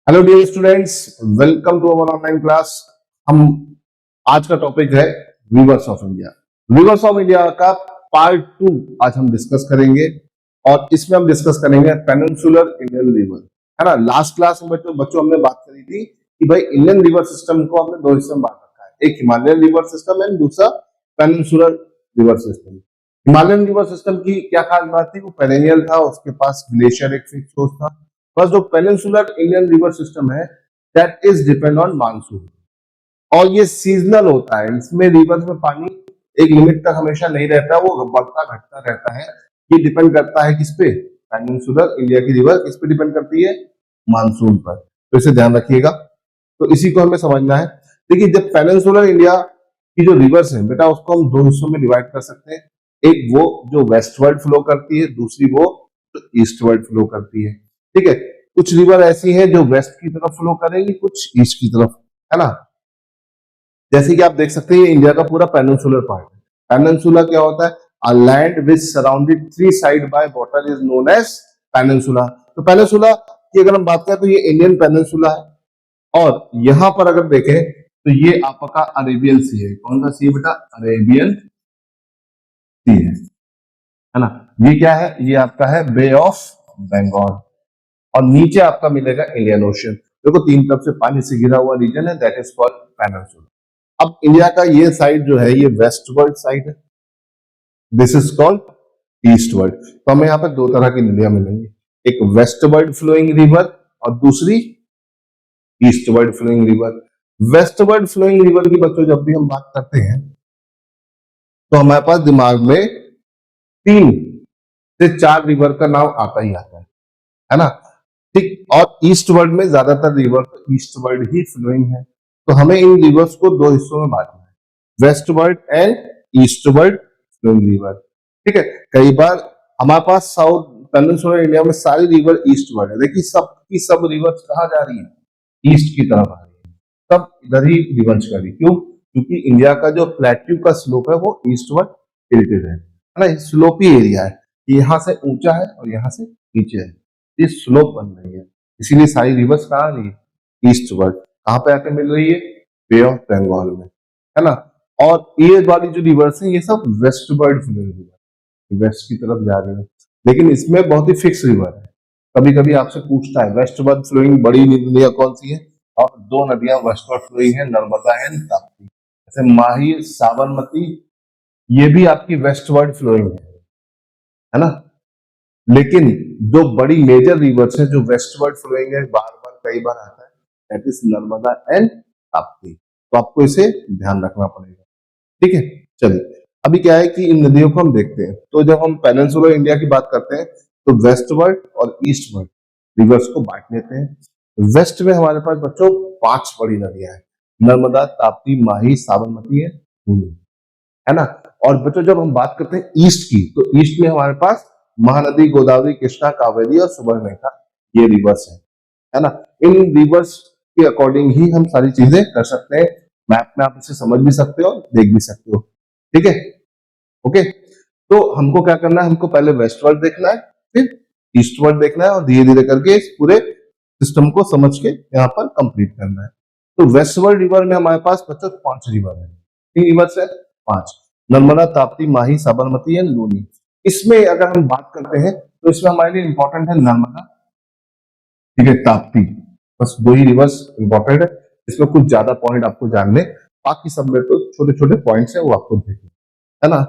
Hello dear students, welcome to our online class. हम आज का टॉपिक है rivers of India. Rivers of India का पार्ट 2 आज हम डिस्कस करेंगे और इसमें हम डिस्कस करेंगे पेनिनसुलर इंडियन रिवर, है ना। लास्ट क्लास में बच्चों हमने बात करी थी कि भाई इंडियन रिवर सिस्टम को हमने दो हिस्से में बांट रखा है, एक हिमालयन रिवर सिस्टम है, दूसरा peninsular river system. Himalayan river system की क्या खास बात थी? वो पेरेनियल था, उसके पास ग्लेशियर एक फिक्स सोर्स था। बस जो पेनिनसुलर इंडियन रिवर सिस्टम है that is depend on monsoon, और ये सीजनल होता है। इसमें रिवर में पानी एक लिमिट तक हमेशा नहीं रहता, वो बढ़ता घटता रहता है। ये डिपेंड करता है किस पे? पेनिनसुलर इंडिया की रिवर किस पे डिपेंड करती है? मानसून पर। तो इसे ध्यान रखिएगा, तो इसी को हमें समझना है। देखिए, जब पेनिनसुलर इंडिया की जो रिवर्स है बेटा, उसको हम दो हिस्सों में डिवाइड कर सकते हैं। एक वो जो वेस्टवर्ड फ्लो करती है, दूसरी वो जो ईस्टवर्ड फ्लो करती है। ठीक है, कुछ रिवर ऐसी हैं जो वेस्ट की तरफ फ्लो करेंगी, कुछ ईस्ट की तरफ, है ना। जैसे कि आप देख सकते हैं, ये इंडिया का पूरा पेनिनसुलर पार्ट है। पेनिनसुला क्या होता है? A land which surrounded three side by water is known as peninsula. तो पेनिनसुला की अगर हम बात करें तो ये इंडियन पेनिनसुला है, और यहां पर अगर देखें तो ये आपका अरेबियन सी है। कौन सा सी है बेटा? अरेबियन सी है ना। ये क्या है? ये आपका है बे ऑफ बंगाल, और नीचे आपका मिलेगा इंडियन ओशन। देखो, तीन तरफ से पानी से घिरा हुआ रीजन है, दैट इज कॉल्ड पेनिनसुला। अब इंडिया का ये साइड जो है, ये वेस्टवर्ड साइड है, दिस इज कॉल्ड ईस्टवर्ड। तो हमें यहाँ पे दो तरह की नदियां मिलेंगी, एक वेस्टवर्ड फ्लोइंग रिवर और दूसरी eastward flowing river. Westward flowing river की बच्चों जब भी हम बात करते हैं तो हमारे पास दिमाग में तीन से चार रिवर का नाम आता ही आता है ना। ठीक, और ईस्टवर्ड में ज्यादातर रिवर तो ईस्टवर्ड ही फ्लोइंग है। तो हमें इन रिवर्स को दो हिस्सों में बांटना है, westward and eastward flowing river. ठीक है, कई बार हमारे पास साउथ पेनिनसुलर इंडिया में सारी रिवर ईस्टवर्ड है। देखिए, सब की सब रिवर्स कहाँ जा रही है? ईस्ट की तरफ आ रही है, सब इधर ही रिवर्स कर रही। क्यों? क्योंकि इंडिया का जो प्लेट्यू का स्लोप है वो ईस्टवर्ड टिल्टेड है ना। स्लोपी एरिया है, यहाँ से ऊंचा है और यहाँ से नीचे है, ये स्लोप बन रही है, इसीलिए सारी रिवर्स कहाँ आ रही है? ईस्टवर्ड। कहाँ पे आके मिल रही है? बे ऑफ बंगाल में, है ना। और ये वाली जो रिवर्स है ये सब वेस्टवर्ड फ्लोइंग रिवर, वेस्ट की तरफ जा रही है। लेकिन इसमें बहुत ही फिक्स रिवर है। कभी कभी आपसे पूछता है वेस्टवर्ड फ्लोइंग बड़ी नदियां कौन सी है, और दो नदियां वेस्टवर्ड फ्लोइंग है, नर्मदा है, ताप्ती। जैसे माही, साबरमती, ये भी आपकी वेस्टवर्ड फ्लोइंग है ना। लेकिन जो बड़ी मेजर रिवर्स है जो वेस्टवर्ड फ्लोइंग है, बार बार कई बार आता है, that is Narmada and Tapti. तो आपको इसे ध्यान रखना पड़ेगा। ठीक है, चलिए अभी क्या है कि इन नदियों को हम देखते हैं। तो जब हम पेनिनसुलर इंडिया की बात करते हैं तो वेस्टवर्ड और ईस्टवर्ड रिवर्स को बांट लेते हैं। वेस्ट में हमारे पास बच्चों पांच बड़ी नदियां हैं, नर्मदा, ताप्ती, माही, साबरमती है, है ना। और बच्चों जब हम बात करते हैं ईस्ट की, तो ईस्ट में हमारे पास महानदी, गोदावरी, कृष्णा, कावेरी और सुबर्णरेखा, ये रिवर्स है ना। इन रिवर्स के अकॉर्डिंग ही हम सारी चीजें कर सकते हैं। मैप में आप इसे समझ भी सकते हो, देख भी सकते हो। ठीक है, ओके। तो हमको क्या करना है? हमको पहले वेस्टवर्ड देखना है, फिर ईस्टवर्ड देखना है, और धीरे धीरे करके इस पूरे सिस्टम को समझ के यहाँ पर कंप्लीट करना है। तो वेस्टवर्ड रिवर में हमारे पास बच्चों पांच रिवर है। तीन रिवर्स है, पांच, नर्मदा, ताप्ती, माही, साबरमती एंड लूनी। इसमें अगर हम बात करते हैं तो इसमें हमारे लिए इंपॉर्टेंट है नर्मदा, ठीक है, ताप्ती। बस दो ही रिवर्स इंपॉर्टेंट है, इसमें कुछ ज्यादा पॉइंट आपको जानने, बाकी सब में तो छोटे छोटे पॉइंट्स है, वो आपको देखने, है ना।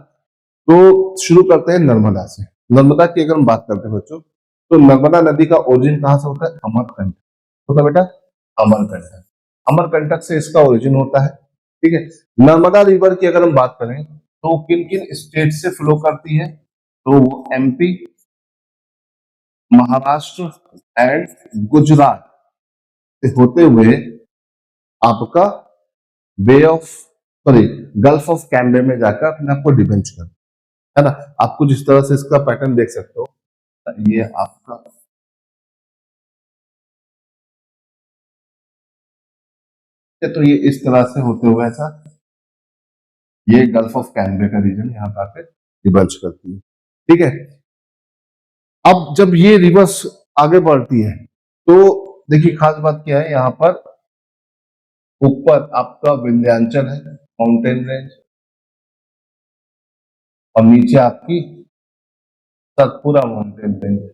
तो शुरू करते हैं नर्मदा से। नर्मदा की अगर हम बात करते हैं बच्चों, तो नर्मदा नदी का ओरिजिन कहां से होता है? अमरकंटक होता है बेटा, अमरकंटक। अमरकंटक से इसका ओरिजिन होता है। ठीक है, नर्मदा रिवर की अगर हम बात करें तो किन किन स्टेट से फ्लो करती है? तो वो एमपी, महाराष्ट्र एंड गुजरात से होते हुए आपका bay of sorry gulf of Cambay में जाकर अपने आप को डिवेंच करता है ना। आप कुछ इस तरह से इसका पैटर्न देख सकते हो, ये आपका तो ये इस तरह से होते हुए ऐसा, ये गल्फ ऑफ कैम्बे का रीजन यहाँ पे आकर डिवेंच करती है। ठीक है, अब जब ये रिवर्स आगे बढ़ती है तो देखिए खास बात क्या है, यहाँ पर ऊपर आपका विंध्याचल है, माउंटेन रेंज, और नीचे आपकी सतपुरा माउंटेन रेंज है।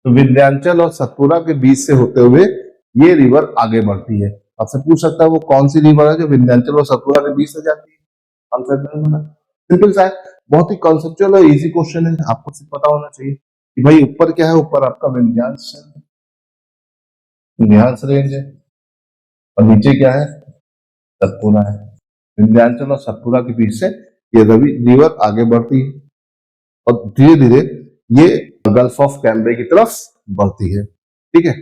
तो विंध्याचल और सतपुरा के बीच से होते हुए ये रिवर आगे बढ़ती है। आपसे पूछ सकता है वो कौन सी रिवर है जो विंध्याचल और सतपुरा के बीच से जाती है? आंसर सिंपल सा है, बहुत ही कॉन्सेप्चुअल और इजी क्वेश्चन है, आपको सिर्फ पता होना चाहिए कि भाई ऊपर क्या है, ऊपर आपका विंध्याचल रेंज है और नीचे क्या है, सतपुरा है। विंध्याचल और सतपुरा के बीच से ये रिवर आगे बढ़ती है और धीरे धीरे ये गल्फ ऑफ कैम्ब्रे की तरफ बढ़ती है। ठीक है,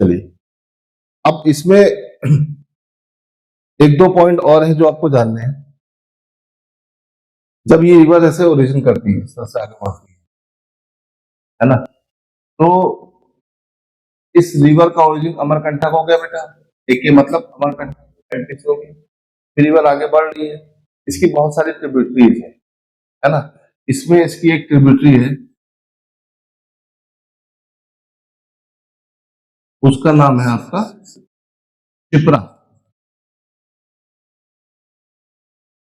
चलिए अब इसमें एक दो पॉइंट और है जो आपको जानने हैं। जब ये रिवर ऐसे ओरिजिन करती है, सबसे आगे बढ़ती है ना, तो इस रिवर का ओरिजिन अमरकंटक हो गया बेटा, एक ही मतलब अमरकंटक से हो गया, फिर रिवर आगे बढ़ रही है, इसकी बहुत सारी ट्रिब्यूटरीज है ना। इसमें इसकी एक ट्रिब्यूटरी है, उसका नाम है आपका शिप्रा।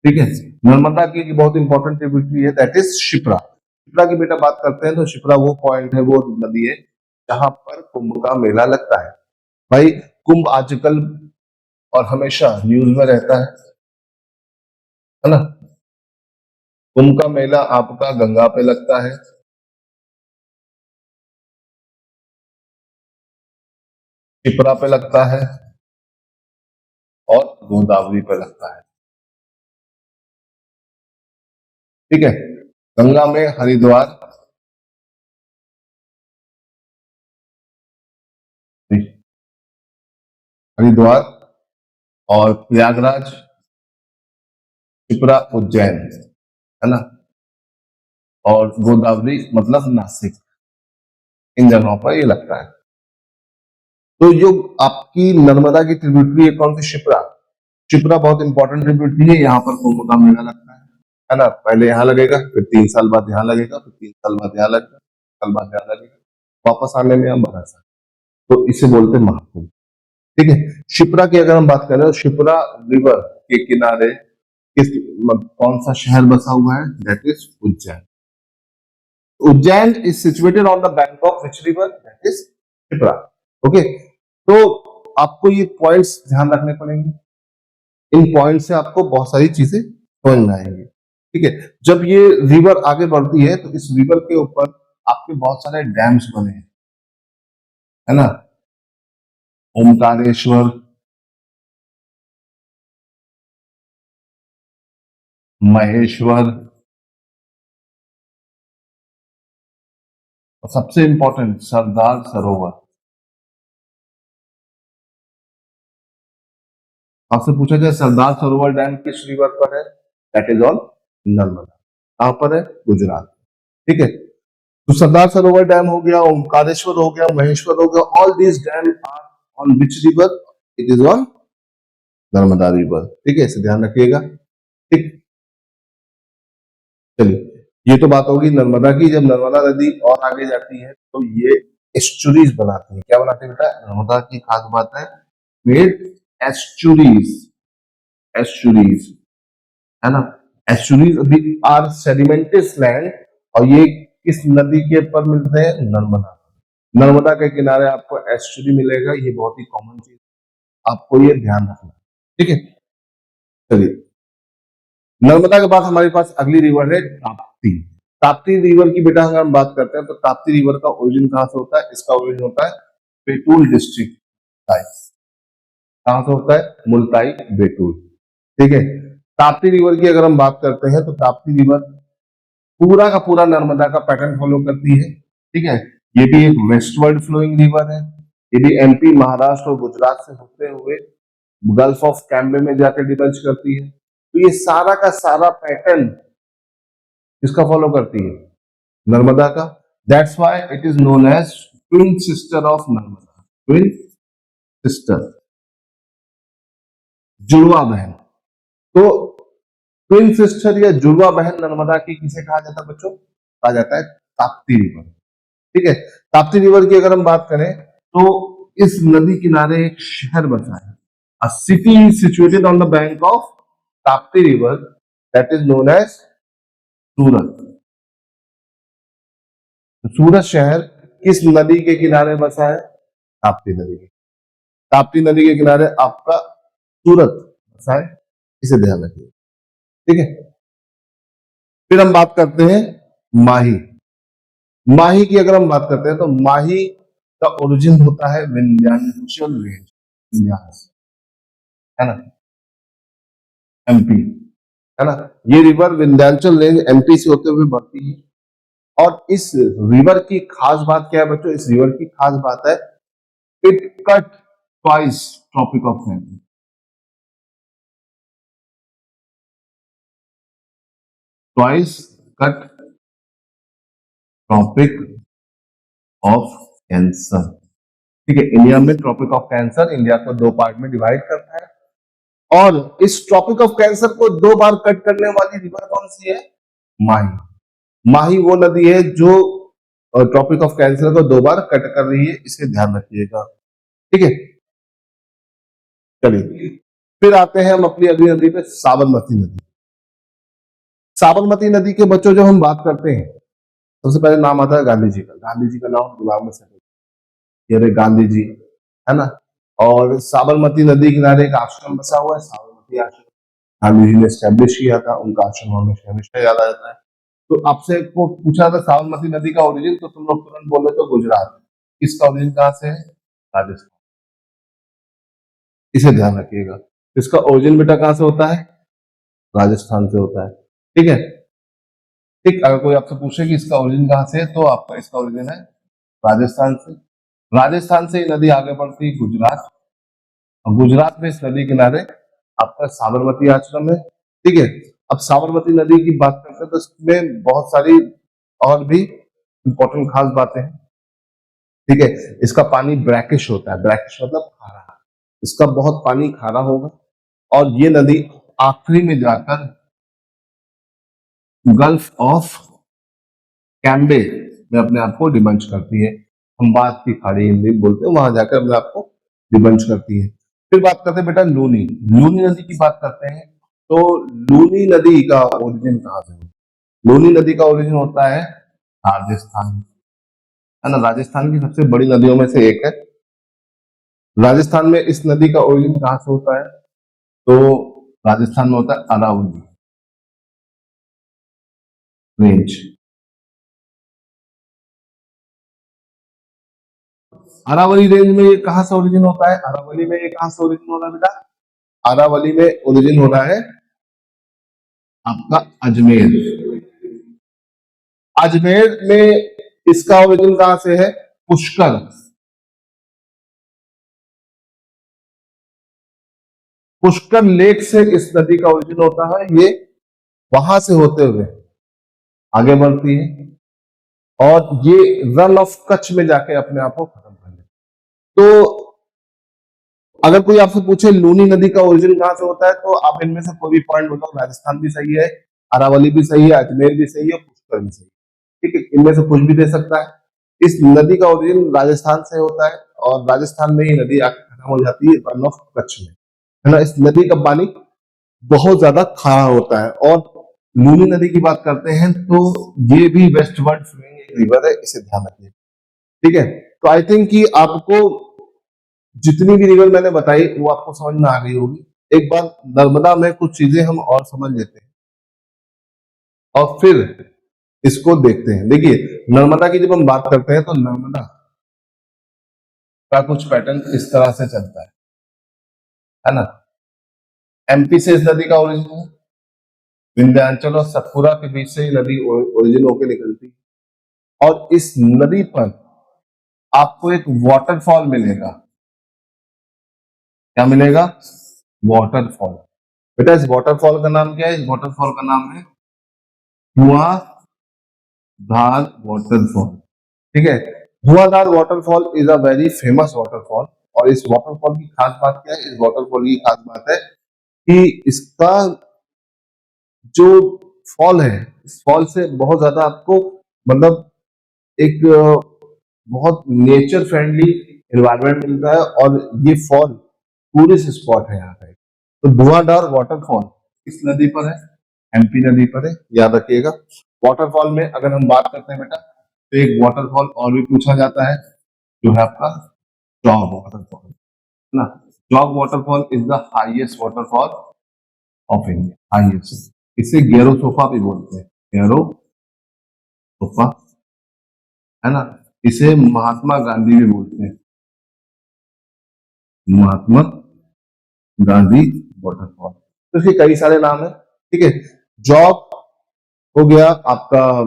ठीक है, नर्मदा की बहुत इंपॉर्टेंट ट्रिब्यूटरी है, दैट इज शिप्रा। शिप्रा की बेटा बात करते हैं तो शिप्रा वो पॉइंट है, वो नदी है जहां पर कुंभ का मेला लगता है। भाई कुंभ आजकल और हमेशा न्यूज में रहता है ना। कुंभ का मेला आपका गंगा पे लगता है, शिप्रा पे लगता है और गोदावरी पे लगता है। ठीक है, गंगा में हरिद्वार, हरिद्वार और प्रयागराज, शिप्रा उज्जैन, है ना, और गोदावरी मतलब नासिक, इन जगहों पर ये लगता है। तो जो आपकी नर्मदा की ट्रिब्यूटरी है कौन सी, शिप्रा। शिप्रा बहुत इंपॉर्टेंट ट्रिब्यूटरी है, यहाँ पर कुंभ का मेला लगता है ना। पहले यहाँ लगेगा, फिर 3 साल बाद यहाँ लगेगा, फिर 3 साल बाद यहाँ लगेगा, 3 साल बाद यहाँ लगेगा, वापस आने में हम 12 साल, तो इसे बोलते हैं महाकुंभ। ठीक है, शिप्रा की अगर हम बात करें तो शिप्रा रिवर के किनारे किस कौन सा शहर बसा हुआ है, that is Ujjain. Ujjain is situated on the bank of which river, that is Shipra. Okay, तो आपको ये पॉइंट्स ध्यान रखने पड़ेंगे, इन पॉइंट से आपको बहुत सारी चीजें समझ में आएंगी। ठीक है, जब ये रिवर आगे बढ़ती है तो इस रिवर के ऊपर आपके बहुत सारे डैम्स बने हैं, है ना, ओमकारेश्वर, महेश्वर, और सबसे इंपॉर्टेंट सरदार सरोवर। आपसे पूछा जाए सरदार सरोवर डैम किस रिवर पर है, दैट इज ऑन नर्मदा। कहां पर है, गुजरात। ठीक है, तो सरदार सरोवर डैम हो गया, ओमकारेश्वर हो गया, महेश्वर हो गया, all these dam are on which river, it is on Narmada river. ठीक है, इसे ध्यान रखिएगा। ठीक, चलिए ये तो बात होगी नर्मदा की। जब नर्मदा नदी और आगे जाती है तो ये एस्चुरीज बनाती है। क्या बनाती है बेटा, नर्मदा की खास बात है मेड एस्चुरीज, एस्चुरीज, है ना। एस्चुरीज आर सेडिमेंटस लैंड, और ये किस नदी के ऊपर मिलते हैं, नर्मदा। नर्मदा के किनारे आपको एस्चुरी मिलेगा, ये बहुत ही कॉमन चीज, आपको ये ध्यान रखना। ठीक है, चलिए नर्मदा के बाद हमारे पास अगली रिवर है ताप्ती। ताप्ती रिवर की बेटा अगर हम बात करते हैं तो ताप्ती रिवर का ओरिजिन कहां से होता है, इसका ओरिजिन होता है बेतुल डिस्ट्रिक्ट, कहां से होता है, मुल्ताई बेतुल। ठीक है, ताप्ती रिवर की अगर हम बात करते हैं तो ताप्ती रिवर पूरा का पूरा नर्मदा का पैटर्न फॉलो करती है। ठीक है, ये भी एक वेस्टवर्ड फ्लोइंग रिवर है, ये भी एमपी, महाराष्ट्र और गुजरात से होते हुए गल्फ ऑफ कैम्बे में जाकर डिबर्ज करती है। तो ये सारा का सारा पैटर्न इसका फॉलो करती है, नर्मदा का। That's why it is known as twin sister of Narmada, twin sister, जुड़वा बहन। तो ट्विन सिस्टर या जुड़वा बहन नर्मदा की किसे कहा जाता है बच्चों, कहा जाता है ताप्ती रिवर। ठीक है। ताप्ती रिवर की अगर हम बात करें तो इस नदी किनारे एक शहर बसा है, a city situated on the bank of Tapti river that is known as Surat. तो सूरत शहर किस नदी के किनारे बसा है? ताप्ती नदी के। ताप्ती नदी के किनारे आपका सूरत बसा है, इसे ध्यान रखिए। ठीक है। फिर हम बात करते हैं माही। माही की अगर हम बात करते हैं तो माही का ओरिजिन होता है विंध्याचल रेंज, विंध्यास, है ना, एमपी, है ना। ये रिवर विंध्याचल रेंज एमपी से होते हुए बढ़ती है। और इस रिवर की खास बात क्या है बच्चों? इस रिवर की खास बात है it cut twice tropic of cancer. Twice cut tropic of cancer. ठीक है। इंडिया में ट्रॉपिक ऑफ कैंसर इंडिया को दो पार्ट में डिवाइड करता है, और इस ट्रॉपिक ऑफ कैंसर को दो बार कट करने वाली रिवर कौन सी है? माही। माही वो नदी है जो ट्रॉपिक ऑफ कैंसर को दो बार कट कर रही है, इसे ध्यान रखिएगा। ठीक है। चलिए फिर आते हैं हम अपनी अगली नदी पे, साबरमती नदी। साबरमती नदी के बच्चों जब हम बात करते हैं सबसे पहले नाम आता है गांधी जी का। गांधी जी का नाम दिमाग में से ये रहे गांधी जी, है ना। और साबरमती नदी किनारे एक आश्रम बसा हुआ है, साबरमती आश्रम। गांधी जी ने स्टैब्लिश किया था, उनका आश्रम हमेशा हमेशा याद आ जाता है। तो आपसे को पूछा था साबरमती नदी का ओरिजिन, तो तुम लोग तुरंत बोले तो गुजरात। इसका ओरिजिन कहाँ से है? राजस्थान। इसे ध्यान रखिएगा। इसका ओरिजिन बेटा कहां से होता है? राजस्थान से होता है। ठीक है। ठीक, अगर कोई आपसे पूछे कि इसका ओरिजिन कहां से है, तो आपका इसका ओरिजिन है राजस्थान से। राजस्थान से ये नदी आगे बढ़ती है गुजरात, और गुजरात में इस नदी किनारे आपका साबरमती आश्रम है। ठीक है। अब साबरमती नदी की बात करते हैं तो इसमें बहुत सारी और भी इंपॉर्टेंट खास बातें हैं। ठीक है। इसका पानी ब्रैकिश होता है, ब्रैकिश मतलब खारा। इसका बहुत पानी खारा होगा, और ये नदी आखिरी में जाकर गल्फ ऑफ कैम्बे में अपने आप को डिबंच करती है। हम बात की खाड़ी हिंदी बोलते हैं, वहां जाकर अपने आप को डिबंच करती है। फिर बात करते हैं बेटा लूनी। लूनी नदी की बात करते हैं तो लूनी नदी का ओरिजिन कहां से है? लूनी नदी का ओरिजिन होता है राजस्थान, है ना। राजस्थान की सबसे बड़ी नदियों में से एक है। राजस्थान में इस नदी का ओरिजिन कहां से होता है? तो राजस्थान में होता है अरावली रेंज। अरावली रेंज में ये कहां से ओरिजिन होता है? अरावली में ये कहां से ओरिजिन हो रहा है बेटा? अरावली में ओरिजिन हो रहा है आपका अजमेर। अजमेर में इसका ओरिजिन कहां से है? पुष्कर। पुष्कर लेक से इस नदी का ओरिजिन होता है। ये वहां से होते हुए आगे बढ़ती है, और ये रन ऑफ कच्छ में जाके अपने आप को खत्म कर लेती है। तो अगर कोई आपसे पूछे लूनी नदी का ओरिजिन कहां से होता है, तो आप इनमें से कोई भी पॉइंट बताओ। राजस्थान भी सही है, अरावली भी सही है, अजमेर भी सही है, पुष्कर भी सही है। ठीक है। इनमें से कुछ भी दे सकता है। इस नदी का ओरिजिन राजस्थान से होता है, और राजस्थान में ही नदी आके खत्म हो जाती है रन ऑफ कच्छ में, है ना। इस नदी का पानी बहुत ज्यादा खारा होता है। और लूनी नदी की बात करते हैं तो ये भी वेस्टवर्ड फ्लोइंग एक रिवर है, इसे ध्यान रखिए। ठीक है। तो आई थिंक कि आपको जितनी भी रिवर मैंने बताई वो आपको समझ में आ गई होगी। एक बार नर्मदा में कुछ चीजें हम और समझ लेते हैं, और फिर इसको देखते हैं। देखिए, नर्मदा की जब हम बात करते हैं तो नर्मदा का कुछ पैटर्न इस तरह से चलता है ना। एमपी से इस नदी का ओरिजिन है, विंध्याचल और सतपुरा के बीच से ही नदी ओरिजिन होकर निकलती है। और इस नदी पर आपको एक वाटरफॉल मिलेगा। क्या मिलेगा? वाटरफॉल। बेटा इस वाटरफॉल का नाम क्या है? इस वाटरफॉल का नाम है धुआंधार वाटरफॉल। ठीक है। धुआंधार waterfall is a very famous waterfall. और इस वाटरफॉल की खास बात क्या है? इस वाटरफॉल की खास बात है कि इसका जो फॉल है, इस फॉल से बहुत ज्यादा आपको मतलब एक बहुत नेचर फ्रेंडली एनवायरनमेंट मिलता है और ये फॉल टूरिस्ट स्पॉट है यहाँ का। तो धुआंधार वाटरफॉल किस नदी पर है? एमपी नदी पर है, याद रखिएगा। वाटरफॉल में अगर हम बात करते हैं बेटा, तो एक वाटरफॉल और भी पूछा जाता है जो है आपका जॉग वाटरफॉल ना। Jog waterfall is the highest waterfall of India, highest. इसे गेरो सोफा भी बोलते हैं, गेरो सोफा है ना। इसे महात्मा गांधी भी बोलते हैं, महात्मा गांधी वाटरफॉल। तो इसके कई सारे नाम है, ठीक है। जॉग हो गया आपका,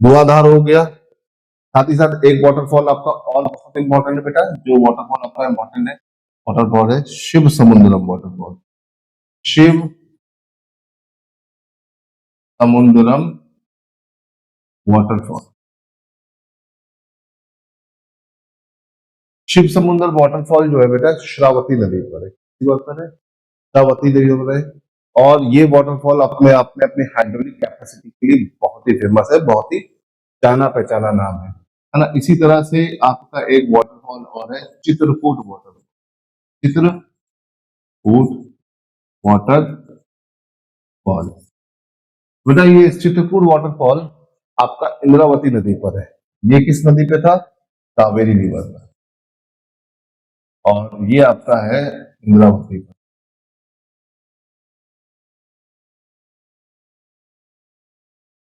धुआंधार हो गया, साथ ही साथ एक वाटरफॉल आपका और बहुत इंपॉर्टेंट है बेटा, जो वाटरफॉल आपका इंपॉर्टेंट है, वाटरफॉल है शिव समुद्रम वाटरफॉल। शिव समुद्रम वाटरफॉल। शिव समुद्र वाटरफॉल जो है बेटा श्रावती नदी पर है, श्रावती नदी पर है। और ये वाटरफॉल अपने आप में अपने हाइड्रोलिक कैपेसिटी के लिए बहुत ही फेमस है, बहुत ही जाना पहचाना नाम है ना। इसी तरह से आपका एक वाटरफॉल और है चित्रकूट वाटरफॉल, चित्रकूट वाटरफॉल। बेटा ये चित्रकूट वाटरफॉल आपका इंद्रावती नदी पर है। ये किस नदी पे था? कावेरी रिवर पर। और ये आपका है इंद्रावती पर,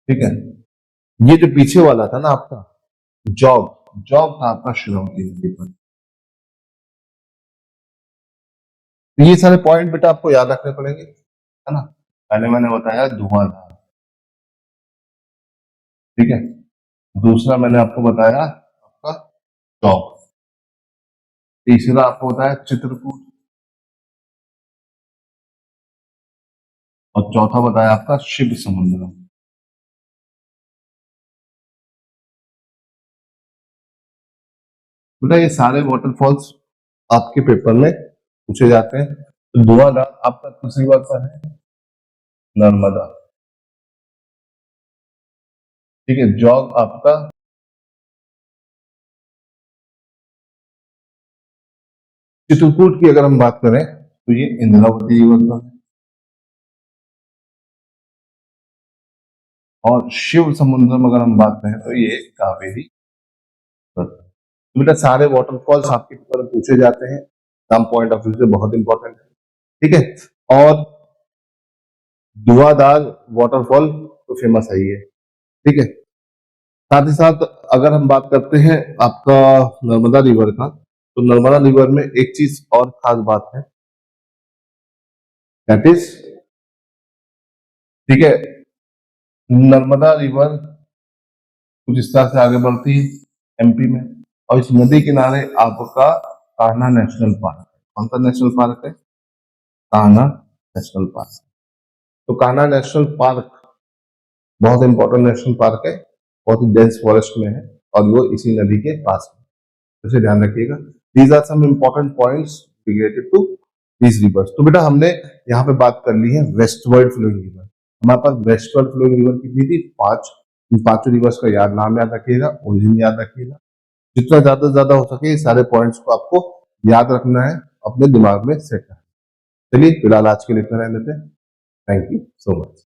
ठीक है। ये जो पीछे वाला था ना आपका जॉब, जॉब था आपका श्रावती नदी पर। तो ये सारे पॉइंट बेटा आपको याद रखने पड़ेंगे, है ना। पहले मैंने बताया धुआंधार, ठीक है। दूसरा मैंने आपको बताया आपका जॉब, तीसरा आपको बताया चित्रकूट, और चौथा बताया आपका शिव समुद्रम। बेटा ये सारे वाटरफॉल्स आपके पेपर में पूछे जाते हैं। तो धुआंधार आपका दूसरी बात पर है नर्मदा, ठीक है। जॉग आपका चित्रकूट की अगर हम बात करें तो ये इंद्रावती रिवर पर है, और शिव समुद्रम अगर हम बात करें तो ये कावेरी पर। तो बेटा सारे वाटरफॉल्स आपके पेपर में पूछे जाते हैं, सम पॉइंट ऑफ व्यू से बहुत इंपॉर्टेंट है, ठीक है। और धुआंधार वाटरफॉल तो फेमस है ये, ठीक है। साथ ही साथ अगर हम बात करते हैं आपका नर्मदा रिवर का, तो नर्मदा रिवर में एक चीज और खास बात है, दैट इज, ठीक है, नर्मदा रिवर कुछ इस तरह से आगे बढ़ती है एमपी में, और इस नदी किनारे आपका कान्हा नेशनल पार्क है। कौन सा नेशनल पार्क है? Kanha national park. तो कान्हा नेशनल पार्क बहुत इंपॉर्टेंट नेशनल पार्क है, बहुत ही डेंस फॉरेस्ट में है, और वो इसी नदी के पास है, तो इसे ध्यान रखिएगा। These are some important points related to these rivers. तो बेटा हमने यहाँ पे बात कर ली है वेस्टवर्ड फ्लोइंग रिवर। हमारे पास वेस्टवर्ड फ्लोइंग रिवर कितनी थी? 5। इन 5 रिवर्स का नाम याद रखिएगा, ओरिजिन याद रखिएगा। जितना ज्यादा से ज्यादा हो सके सारे पॉइंट्स को आपको याद रखना है, अपने दिमाग में सेट करना है। चलिए फिलहाल आज के लिए इतना रहने देते हैं। Thank you so much.